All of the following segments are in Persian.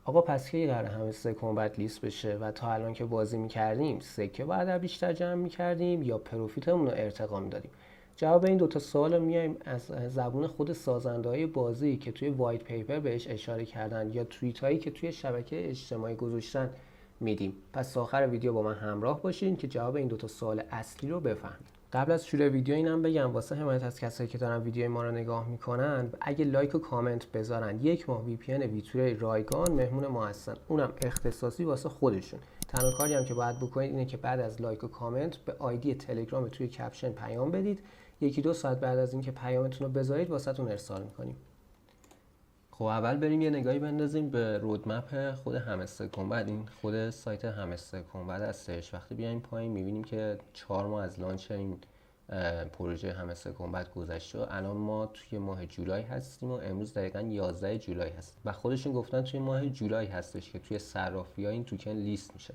آقا پس کی قراره همستر کمبت لیست بشه و تا الان که بازی میکردیم سکه باید بیشتر جمع میکردیم یا پروفیتمون رو ارتقا میدادیم؟ جواب این دوتا سوال رو میایم از زبون خود سازنده‌های بازی که توی وایت پیپر بهش اشاره کردن یا توییت هایی که توی شبکه اجتماعی گذاشتن میدیم. پس تا آخر ویدیو با من همراه باشین که جواب این دوتا سوال اصلی رو بفهمید. قبل از شروع ویدیو اینم بگم واسه حمایت از کسایی که دارن ویدیوی ما رو نگاه میکنن، اگه لایک و کامنت بذارن 1 ماه وی پی ان ویتوری رایگان مهمون ما هستن، اونم اختصاصی واسه خودشون. تنها کاری هم که باید بکنید اینه که بعد از لایک و کامنت به آیدی تلگرام توی کپشن پیام بدید. 1-2 ساعت بعد از اینکه پیامتون رو بذارید واسهتون ارسال میکنیم. خب اول بریم یه نگاهی بندازیم به رودمپ خود همستر کمبت. این خود سایت همستر کمبت هستش. وقتی بیایم پایین میبینیم که 4 ماه از لانچ این پروژه همستر کمبت گذشته و الان ما توی ماه جولای هستیم و امروز دقیقاً 11 جولای هست و خودشون گفتن توی ماه جولای هستش که توی صرافی‌ها این توکن لیست میشه.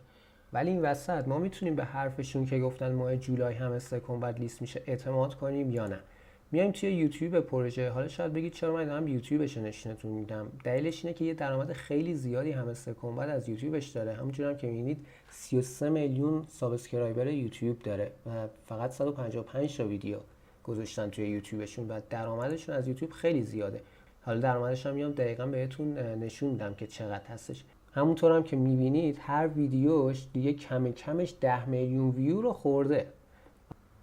ولی این وسط ما میتونیم به حرفشون که گفتن ماه جولای همستر کمبت لیست میشه اعتماد کنیم یا نه؟ میایم توی یوتیوب پروژه. حالا شاید بگید چرا من دارم یوتیوبش نشونتون میدم. دلیلش اینه که یه درآمد خیلی زیادی همستر کمبت از یوتیوبش داره. همونجوری هم که میبینید 33 میلیون سابسکرایبر یوتیوب داره و فقط 155 تا ویدیو گذاشتن توی یوتیوبشون و درآمدشون از یوتیوب خیلی زیاده. حالا درآمدش هم میام دقیقاً بهتون نشون میدم که چقدر هستش. همونطور هم که میبینید هر ویدیوش دیگه کمش 10 میلیون ویو رو خورده.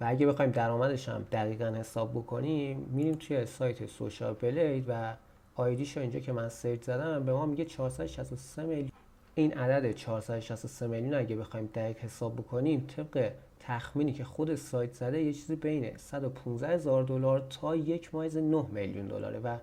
و اگه بخوایم درآمدش هم دقیقاً حساب بکنیم، میریم توی سایت سوشال بلید و آیدیشو اینجا که من سرچ زدم به ما میگه 463 میلیون. این عدد 463 میلیون اگه بخوایم دقیق حساب بکنیم طبق تخمینی که خود سایت زده یه چیزی بین 115,000 دلار تا 1 ممیز 9 میلیون دلاره و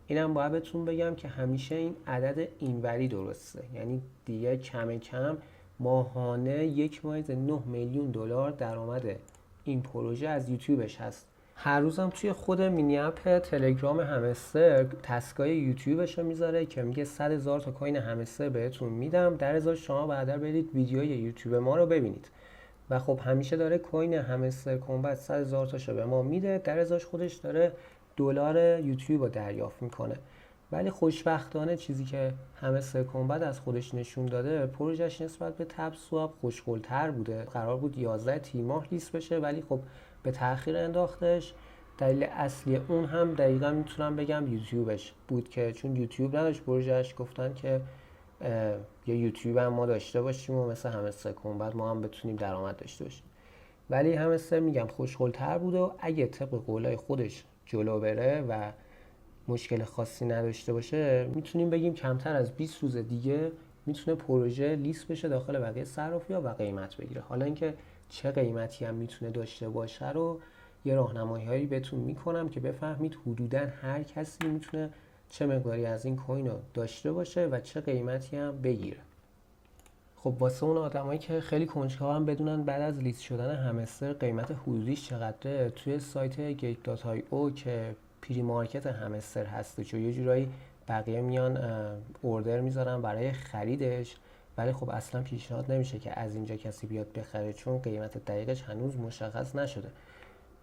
اینم باید بهتون بگم که همیشه این عدد اینوری درسته، یعنی دیگه کم ماهانه 1 ممیز 9 میلیون دلار درآمد این پروژه از یوتیوبش هست. هر روزم توی خود مینی اپ تلگرام همستر تسکای یوتیوبش رو میذاره که میگه 100,000 تا کوین همستر بهتون میدم، در ازاش شما بعدا برید ویدیوی یوتیوب ما رو ببینید. و خب همیشه داره کوین همستر کمبت 100,000 تاشو به ما میده، در ازاش خودش داره دلار یوتیوب رو دریافت میکنه. ولی خوشبختانه چیزی که همستر کمبت از خودش نشون داده، پروژهش نسبت به تب سواب خوشگل‌تر بوده. قرار بود 11 تیر ماه لیست بشه ولی خب به تأخیر انداختش. دلیل اصلی اون هم دقیقا میتونم بگم یوتیوبش بود که چون یوتیوب نداشت پروژهش، گفتن که یه یوتیوب هم ما داشته باشیم و مثل همستر کمبت ما هم بتونیم درآمد داشته باشیم. ولی همستر میگم خوشگل‌تر بود و اگه طبق قولای خودش جلو بره و مشکل خاصی نداشته باشه میتونیم بگیم کمتر از 20 روز دیگه میتونه پروژه لیست بشه داخل بقیه صرافی‌ها و قیمت بگیره. حالا اینکه چه قیمتی هم میتونه داشته باشه رو یه راهنمایی‌هایی بهتون میکنم که بفهمید حدوداً هر کسی میتونه چه مقداری از این کوین رو داشته باشه و چه قیمتی هم بگیره. خب واسه اون آدمایی که خیلی کنجکاو هم بدونن بعد از لیست شدن همستر قیمت حدودیش چقدره، توی سایت gate.io که پری مارکت همستر هست چون یه جورایی بقیه میان اوردر میذارن برای خریدش، ولی خب اصلا پیشنهاد نمیشه که از اینجا کسی بیاد بخره چون قیمت دقیقش هنوز مشخص نشده.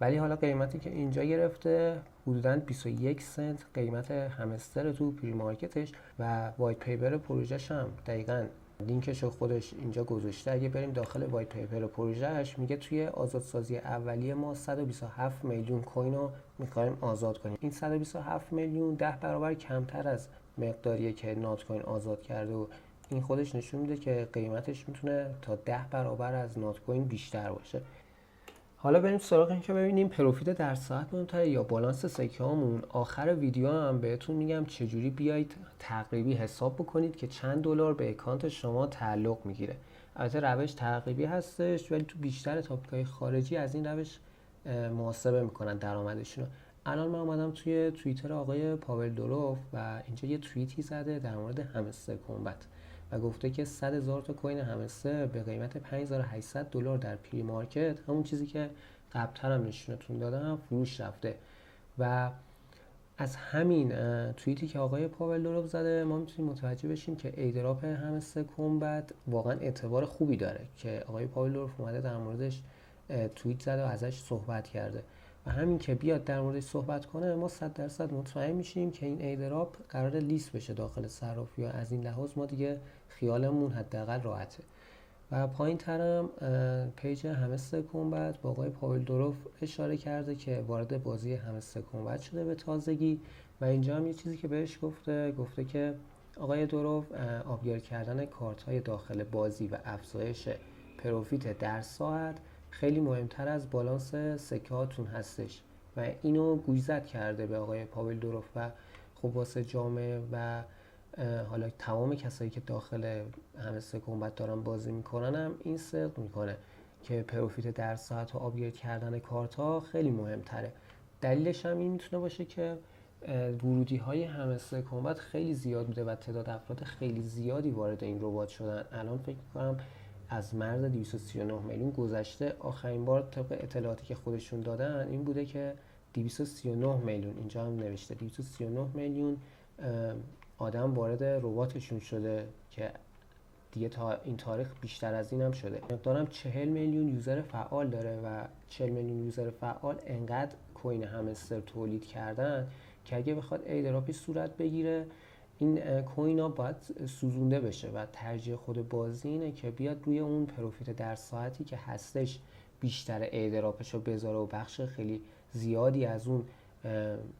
ولی حالا قیمتی که اینجا گرفته حدوداً 21 سنت قیمت همستر تو پری مارکتش و وایت پیپر پروژهش هم دقیقاً لینکش رو خودش اینجا گذاشته. اگه بریم داخل وایت پیپر پروژهش میگه توی آزادسازی اولیه ما 127 میلیون کوین رو میخوایم آزاد کنیم. این 127 میلیون 10 برابر کمتر از مقداریه که نات کوین آزاد کرده و این خودش نشون میده که قیمتش میتونه تا 10 برابر از نات کوین بیشتر باشه. حالا بریم سراغ این که ببینیم پروفیت در ساعت مهمتره یا بالانس سکه هامون. آخر ویدیو هم بهتون میگم چجوری بیایید تقریبی حساب بکنید که چند دلار به اکانت شما تعلق میگیره. البته روش تقریبی هستش ولی تو بیشتر تاپیک‌های خارجی از این روش محاسبه میکنن درآمدشون. الان من اومدم توی توییتر آقای پاول دوروف و اینجا یه توییتی زده در مورد همستر کمبت و گفته که 100,000 تا کوین همستر به قیمت 5800 دلار در پری مارکت، همون چیزی که قبل‌تر هم نشونتون دادم، فروش رفته. و از همین توییتی که آقای پاول دوروف زده ما میتونیم متوجه بشیم که ایدراپ همستر کمبت واقعا اعتبار خوبی داره که آقای پاول دوروف اومده در موردش توییت زده و ازش صحبت کرده. و همین که بیاد در موردش صحبت کنه ما 100% مطمئن میشیم که این ایردراپ قرار لیست بشه داخل صرافی و از این لحاظ ما دیگه خیالمون حداقل راحته. و پایین ترم پیج همستر کامبت با آقای پاول دوروف اشاره کرده که وارد بازی همستر کامبت شده به تازگی و اینجا هم یه چیزی که بهش گفته که آقای دوروف آپگرید کردن کارت های داخل بازی و افزایش پروفیت در ساعت خیلی مهمتر از بالانس سکه هاتون هستش و اینو گوشزد کرده به آقای پاول دوروف و خب واسه جامعه و حالا تمام کسایی که داخل همستر کامبت دارن بازی میکنن هم این صدق میکنه که پروفیت در ساعت و آپگرید کردن کارت ها خیلی مهمتره. دلیلش هم این میتونه باشه که ورودی های همستر کامبت خیلی زیاد بوده و تعداد افراد خیلی زیادی وارد این ربات شدن. الان فکر میکنم از مرز 239 میلیون گذشته. آخرین بار طبق اطلاعاتی که خودشون دادن این بوده که 239 میلیون، اینجا هم نوشته 239 میلیون آدم وارد رباتشون شده که دیگه تا این تاریخ بیشتر از این هم شده. مقدارم 40 میلیون یوزر فعال داره و 40 میلیون یوزر فعال انقدر کوین همستر تولید کردن که اگه بخواد ایردراپی صورت بگیره این کوین ها باید سوزونده بشه و ترجیح خود بازی اینه که بیاد روی اون پروفیت در ساعتی که هستش بیشتر ایردراپش رو بذاره و بخش خیلی زیادی از اون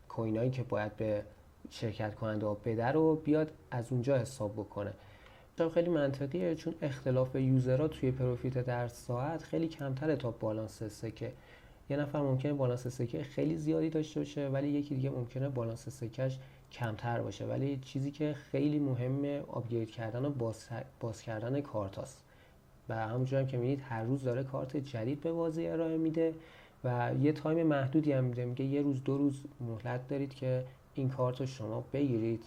کوین هایی که باید به شرکت کننده ها بده رو بیاد از اونجا حساب بکنه. خیلی منطقیه چون اختلاف یوزرها توی پروفیت در ساعت خیلی کمتره تا بالانس سکه. یه نفر ممکنه بالانس سکه خیلی زیادی داشته باشه ولی یکی دیگه ممکنه بالانس سکهش کمتر باشه. ولی چیزی که خیلی مهمه آپگرید کردن و باز کردن کارت هاست و همونجور هم که می‌بینید هر روز داره کارت جدید به بازی ارائه میده و یه تایم محدودی هم میده، میگه یه روز 2 روز مهلت دارید که این کارت رو شما بگیرید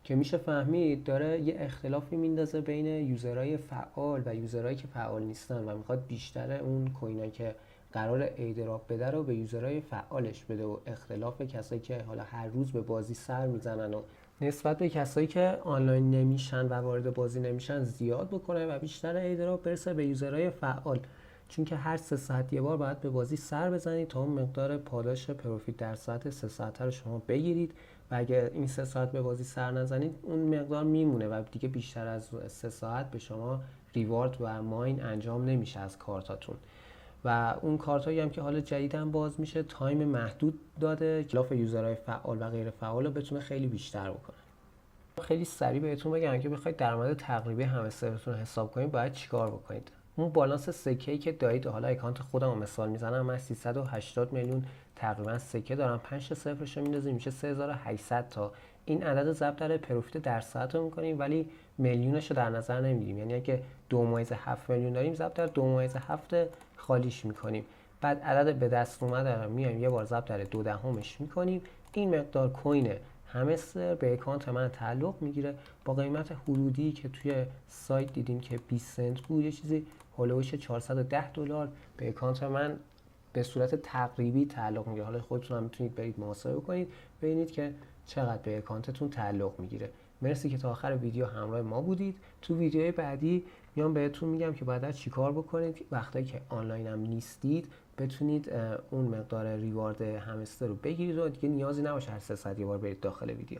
که میشه فهمید داره یه اختلافی میندازه بین یوزرهای فعال و یوزرهایی که فعال نیستن و میخواد بیشتر اون کوینایی که قرار ایردراپ بده رو به یوزرهای فعالش بده و اختلاف کسایی که حالا هر روز به بازی سر میزنن و نسبت به کسایی که آنلاین نمیشن و وارد بازی نمیشن زیاد بکنه و بیشتر ایردراپ برسه به یوزرهای فعال، چون که هر 3 ساعت یه بار باید به بازی سر بزنید تا اون مقدار پاداش پروفیت در ساعت 3 ساعته رو شما بگیرید و اگه این 3 ساعت به بازی سر نزنید اون مقدار میمونه و دیگه بیشتر از 3 ساعت به شما ریوارد و ماین انجام نمیشه از کارتاتون. و اون کارتایی هم که حالا جدیدن باز میشه تایم محدود داده خلاف یوزرهای فعال و غیر فعال رو بتونه خیلی بیشتر بکنه. خیلی سریع بهتون بگم اگه بخواید درآمد تقریبی همسترتون حساب کنید باید چیکار بکنید. اون بالانس سکه‌ای که دارید، حالا اکانت خودم رو مثال میزنم، من 380 میلیون تقریبا سکه دارم، 5 تا صفرش رو میندازیم میشه 3800 تا. این عدد ضرب در پروفیت در ساعت رو میکنیم ولی میلیونش رو در نظر نمیگیریم، یعنی اگه 2.7 میلیون داریم ضرب در 2.7 خالیش میکنیم، بعد عدد به دست اومده رو میایم یه بار ضرب در 0.2 میکنیم. این مقدار کوین همستر به اکانت من تعلق میگیره با قیمت حدودی که توی سایت دیدیم که 20 سنت بود، یه چیزی هولوش $410 به اکانت من به صورت تقریبی تعلق میگیره. حالا خودتون هم میتونید برید محاسبه کنید ببینید که چقدر به اکانتتون تعلق میگیره. مرسی که تا آخر ویدیو همراه ما بودید. تو ویدیوهای بعدی میام بهتون میگم که بعد چیکار بکنید وقتی که آنلاین هم نیستید بتونید اون مقدار ریوارد همستر رو بگیرید و دیگه نیازی نباشه هر 3 ساعت یه بار برید داخل ویدیو.